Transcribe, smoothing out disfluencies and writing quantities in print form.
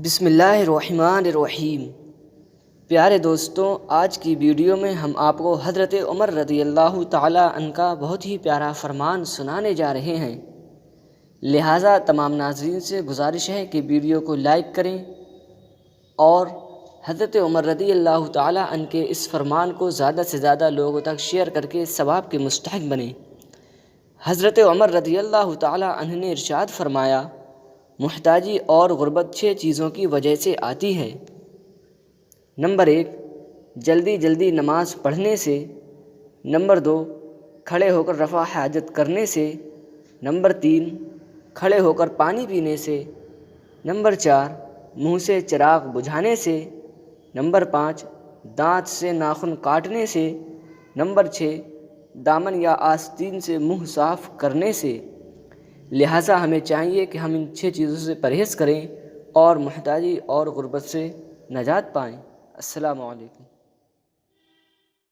بسم اللہ الرحمن الرحیم۔ پیارے دوستوں، آج کی ویڈیو میں ہم آپ کو حضرت عمر رضی اللہ تعالی عنہ کا بہت ہی پیارا فرمان سنانے جا رہے ہیں، لہٰذا تمام ناظرین سے گزارش ہے کہ ویڈیو کو لائک کریں اور حضرت عمر رضی اللہ تعالی عنہ کے اس فرمان کو زیادہ سے زیادہ لوگوں تک شیئر کر کے ثواب کے مستحق بنیں۔ حضرت عمر رضی اللہ تعالی عنہ نے ارشاد فرمایا، محتاجی اور غربت 6 چیزوں کی وجہ سے آتی ہے۔ نمبر 1، جلدی جلدی نماز پڑھنے سے۔ نمبر 2، کھڑے ہو کر رفع حاجت کرنے سے۔ نمبر 3، کھڑے ہو کر پانی پینے سے۔ نمبر 4، منہ سے چراغ بجھانے سے۔ نمبر 5، دانت سے ناخن کاٹنے سے۔ نمبر 6، دامن یا آستین سے منہ صاف کرنے سے۔ لہٰذا ہمیں چاہیے کہ ہم ان 6 چیزوں سے پرہیز کریں اور محتاجی اور غربت سے نجات پائیں۔ السلام علیکم۔